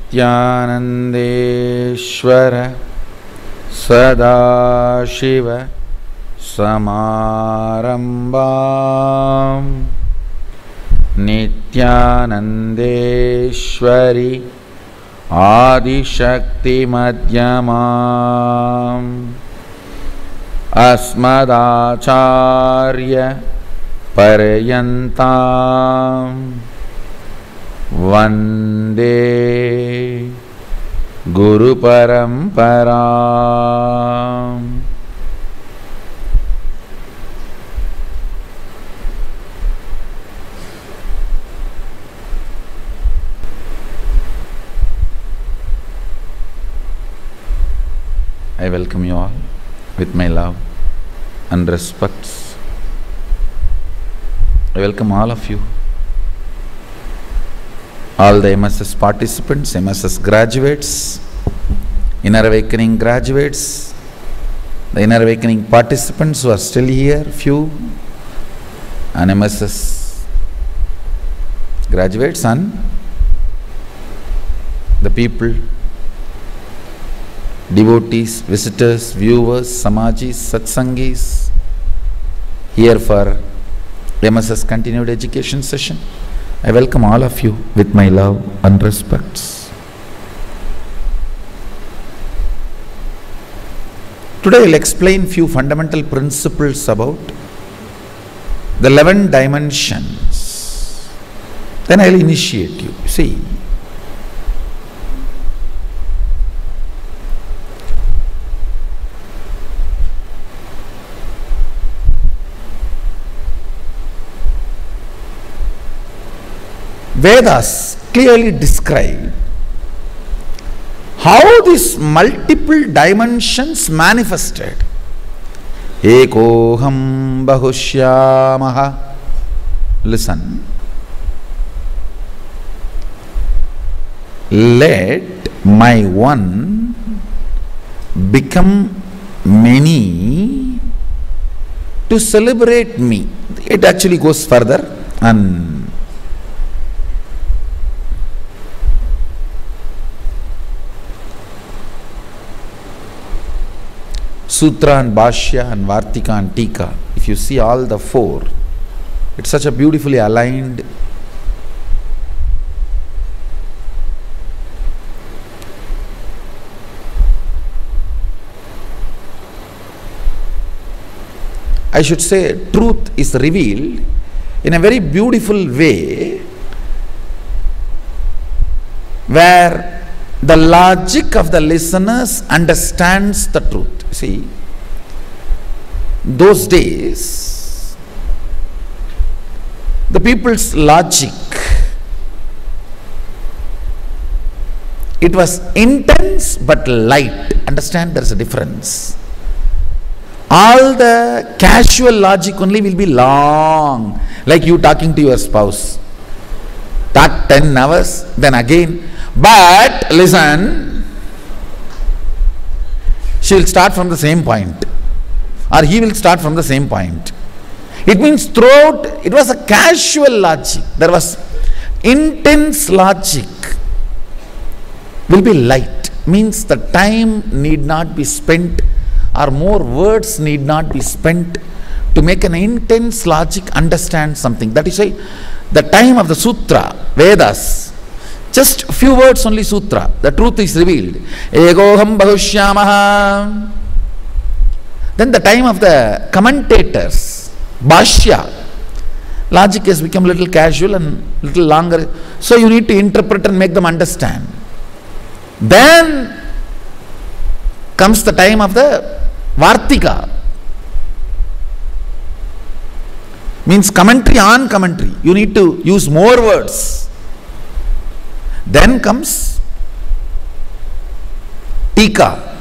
नित्यानन्देश्वर सदाशिव समारम्भाम् नित्यानन्देश्वरि आदिशक्तिमध्यमाम् अस्मदाचार्य पर्यन्ताम् वन्दे गुरुपरम्पराम्। I welcome you all with my love and respects. I welcome all of you, all the MSS participants, MSS graduates, Inner Awakening graduates, the Inner Awakening participants who are still here, few, and MSS graduates and the people, devotees, visitors, viewers, samajis, satsangis, here for MSS continued education session. I welcome all of you with my love and respects. Today I will explain few fundamental principles about the 11 dimensions. Then I will initiate you. See, Vedas clearly describe how these multiple dimensions manifested. Ekoham bahushyamaha. Listen. Let my one become many to celebrate me. It actually goes further and Sutra and Bhashya and Vartika and Tika, if you see all the four, it's such a beautifully aligned. I should say, truth is revealed in a very beautiful way, where the logic of the listeners understands the truth. See, those days, the people's logic, it was intense but light. Understand, there is a difference. All the casual logic only will be long, like you talking to your spouse. Talk 10 hours, then again. But listen, she will start from the same point, or he will start from the same point. It means throughout, it was a casual logic. There was intense logic. Will be light. Means the time need not be spent, or more words need not be spent to make an intense logic understand something. That is why the time of the sutra, Vedas, just a few words only sutra, the truth is revealed. Egoham bahushyamaha. Then the time of the commentators, Bhashya, logic has become little casual and little longer. So you need to interpret and make them understand. Then comes the time of the Vartika. Means commentary on commentary. You need to use more words. Then comes Tika.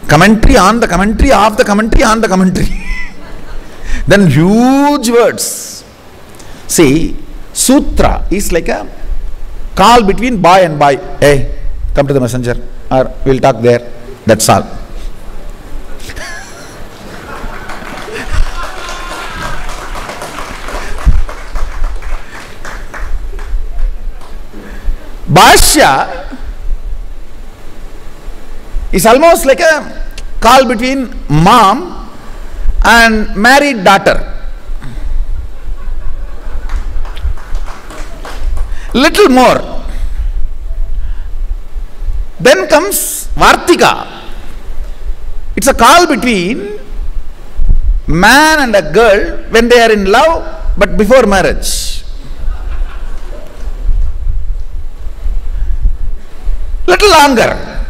Commentary on the commentary of the commentary on the commentary. Then huge words. See, Sutra is like a call between boy and boy. Hey, come to the messenger, or we'll talk there. That's all. Bhashya is almost like a call between mom and married daughter. Little more. Then comes Vartika. It's a call between man and a girl when they are in love but before marriage. Little longer.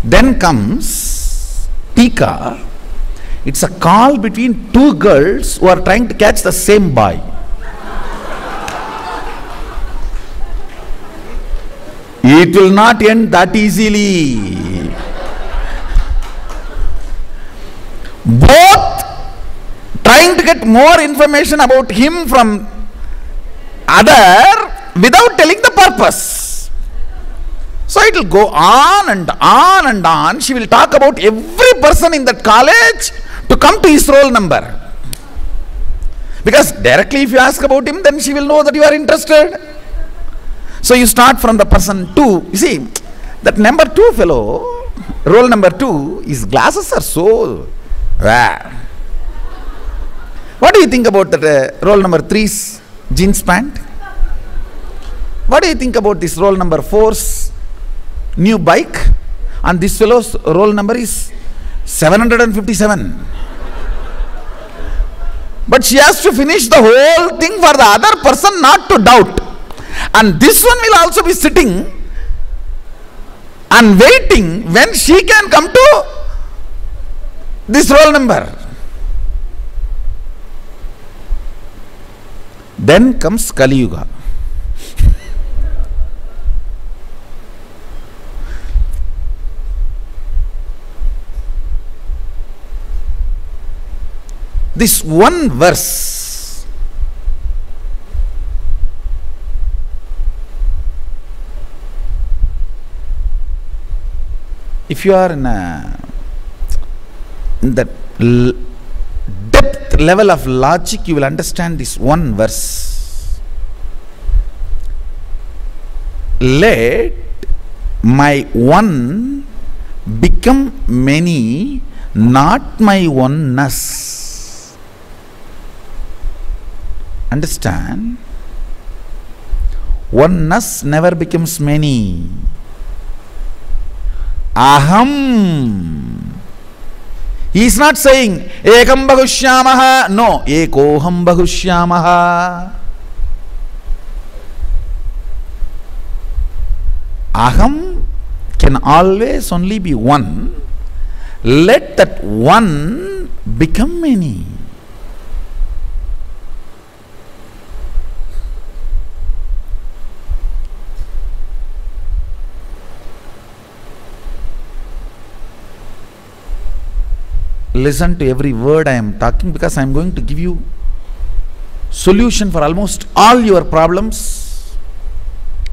Then comes Tika. It's a call between two girls who are trying to catch the same boy. It will not end that easily. Both trying to get more information about him from other without telling the purpose. So it will go on and on and on. She will talk about every person in that college to come to his roll number. Because directly if you ask about him, then she will know that you are interested. So you start from the person 2. You see, that number 2 fellow, roll number 2, his glasses are so rare. What do you think about that roll number 3's jeans pant? What do you think about this roll number 4's new bike? And this fellow's roll number is 757. But she has to finish the whole thing for the other person not to doubt. And this one will also be sitting and waiting when she can come to this roll number. Then comes Kali Yuga. This one verse if you are in that depth level of logic, you will understand this one verse. Let my one become many, not my oneness. Understand? Oneness never becomes many. Aham. He is not saying ekam bahushyamaha. No, ekoham bahushyamaha. Aham can always only be one. Let that one become many. Listen to every word I am talking, because I am going to give you solution for almost all your problems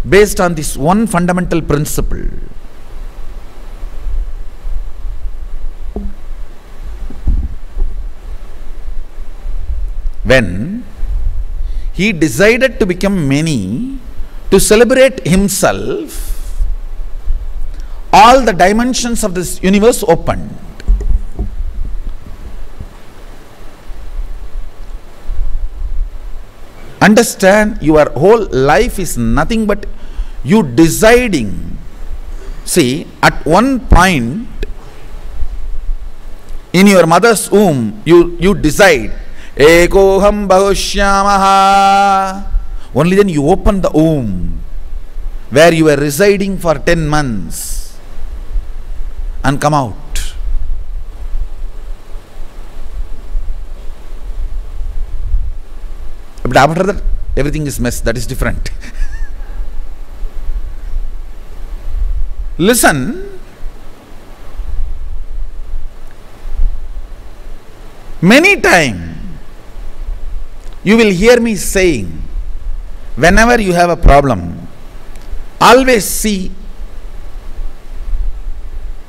based on this one fundamental principle. When he decided to become many, to celebrate himself, all the dimensions of this universe opened. Understand, your whole life is nothing but you deciding. See, at one point in your mother's womb, you decide, Ekoham bahushyamaha. Only then you open the womb where you were residing for 10 months and come out. But after that, everything is mess. That is different. Listen. Many times you will hear me saying, whenever you have a problem, always see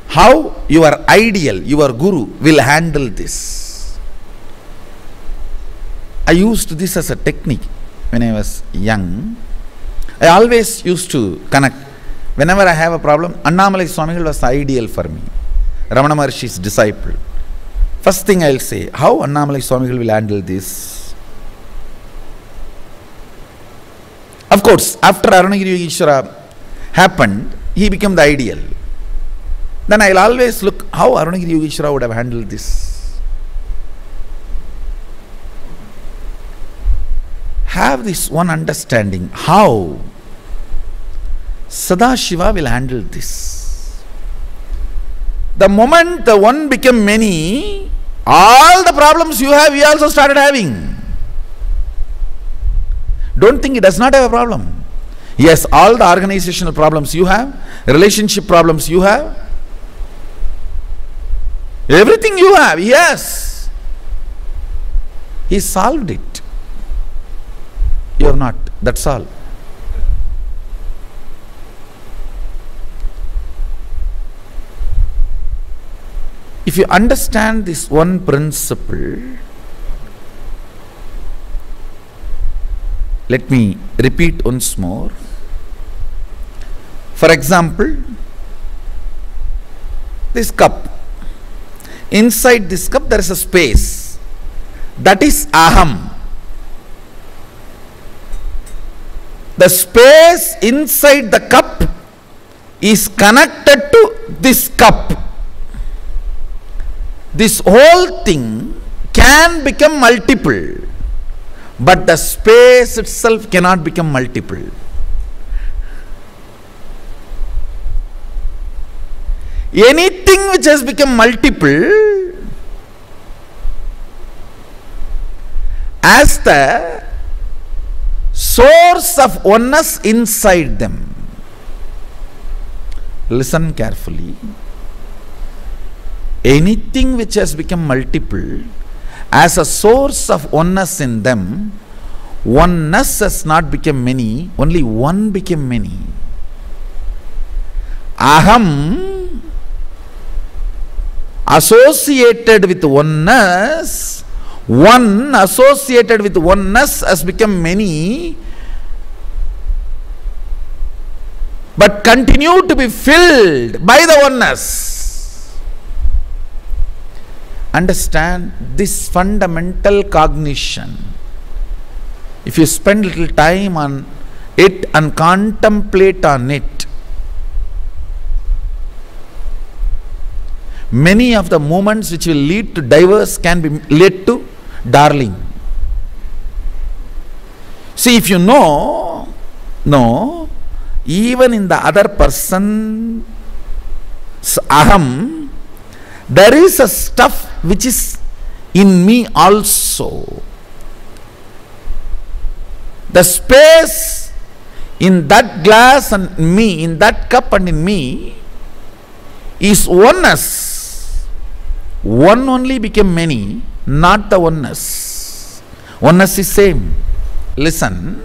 how your ideal, your guru will handle this. I used this as a technique when I was young. I always used to connect. Whenever I have a problem, Annamalai Swamigal was ideal for me. Ramana Maharshi's disciple. First thing I'll say, how Annamalai Swamigal will handle this? Of course, after Arunagiri Yogeshwara happened, he became the ideal. Then I'll always look how Arunagiri Yogeshwara would have handled this. Have this one understanding how Sadashiva will handle this. The moment the one became many, all the problems you have, he also started having. Don't think he does not have a problem. Yes, all the organizational problems you have, relationship problems you have, everything you have, yes. He solved it. You have not. That's all. If you understand this one principle, let me repeat once more. For example, this cup. Inside this cup there is a space. That is aham. The space inside the cup is connected to this cup. This whole thing can become multiple, but the space itself cannot become multiple. Anything which has become multiple, as the source of oneness inside them. Listen carefully. Anything which has become multiple, as a source of oneness in them, oneness has not become many, only one became many. Aham associated with oneness, one associated with oneness has become many, but continue to be filled by the oneness. Understand this fundamental cognition. If you spend little time on it and contemplate on it, many of the movements which will lead to divorce can be led to darling. See, if you know, even in the other person's aham, there is a stuff which is in me also. The space in that glass and me, in that cup and in me, is oneness. One only became many, not the oneness. Oneness is same. Listen.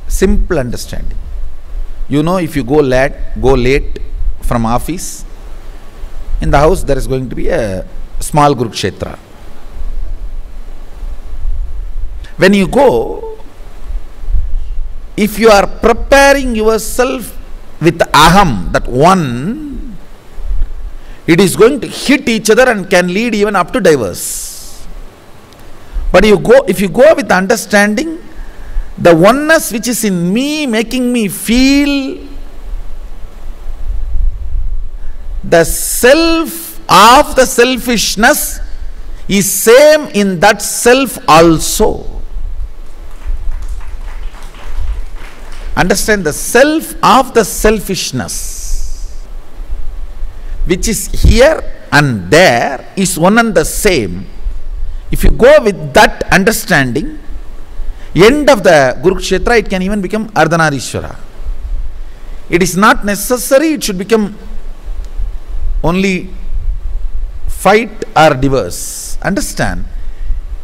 Simple understanding. You know, if you go late from office, in the house there is going to be a small Kurukshetra. When you go, if you are preparing yourself with aham, that one, it is going to hit each other and can lead even up to divorce. But if you go with understanding, the oneness which is in me, making me feel the self of the selfishness, is same in that self also. Understand, the self of the selfishness which is here and there is one and the same. If you go with that understanding, end of the Kurukshetra, it can even become Ardhanarishwara. It is not necessary it should become only fight or divorce. Understand?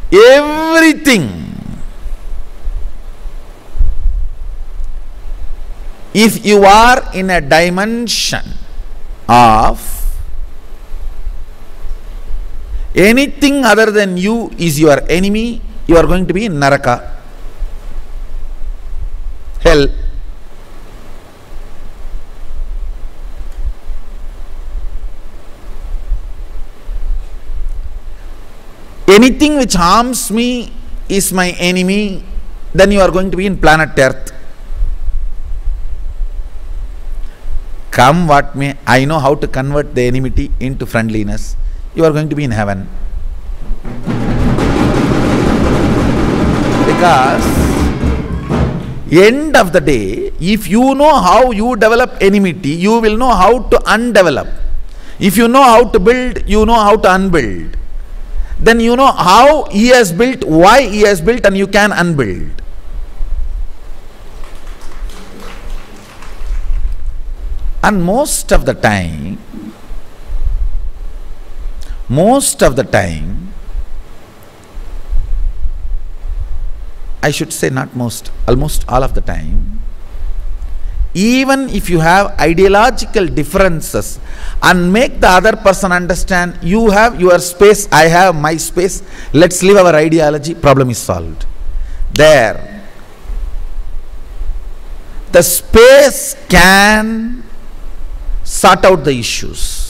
Everything. If you are in a dimension of anything other than you is your enemy, you are going to be in Naraka, hell. Anything which harms me is my enemy, then you are going to be in planet Earth. Come what may, I know how to convert the enmity into friendliness. You are going to be in heaven. Because end of the day, if you know how you develop enmity, you will know how to undevelop. If you know how to build, you know how to unbuild. Then you know how he has built, why he has built, and you can unbuild. And most of the time, I should say not most, almost all of the time, even if you have ideological differences and make the other person understand, you have your space, I have my space, let's leave our ideology, problem is solved. There, the space can sort out the issues.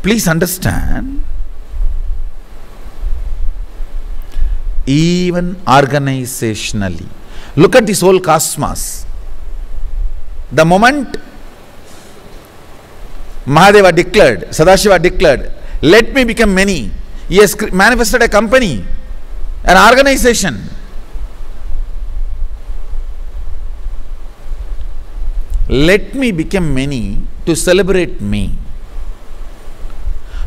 Please understand, even organizationally, look at this whole cosmos. The moment Mahadeva declared, Sadashiva declared, let me become many, he has manifested a company, an organization. Let me become many to celebrate me.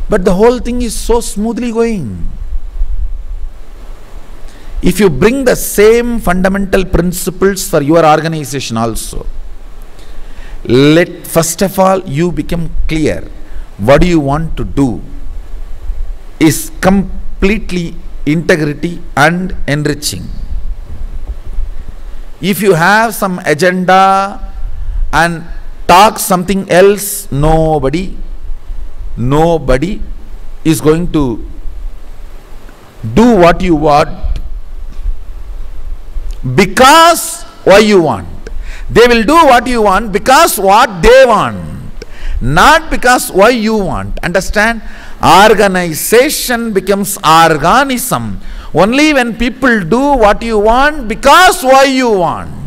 But the whole thing is so smoothly going. If you bring the same fundamental principles for your organization also, let first of all you become clear what do you want to do is completely integrity and enriching. If you have some agenda and talk something else, nobody is going to do what you want because why you want. They will do what you want because what they want, not because why you want. Understand? Organization becomes organism only when people do what you want because why you want.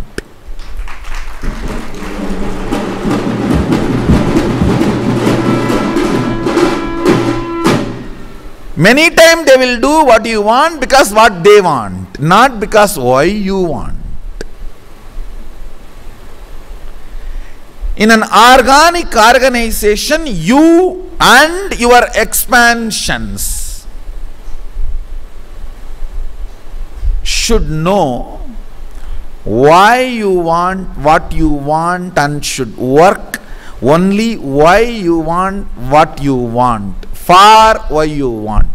Many times they will do what you want because what they want, not because why you want. In an organic organization, you and your expansions should know why you want what you want and should work only why you want what you want. For why you want.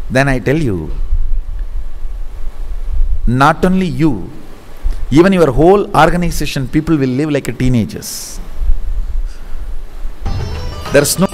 Then I tell you, not only you, even your whole organization, people will live like a teenagers. There's no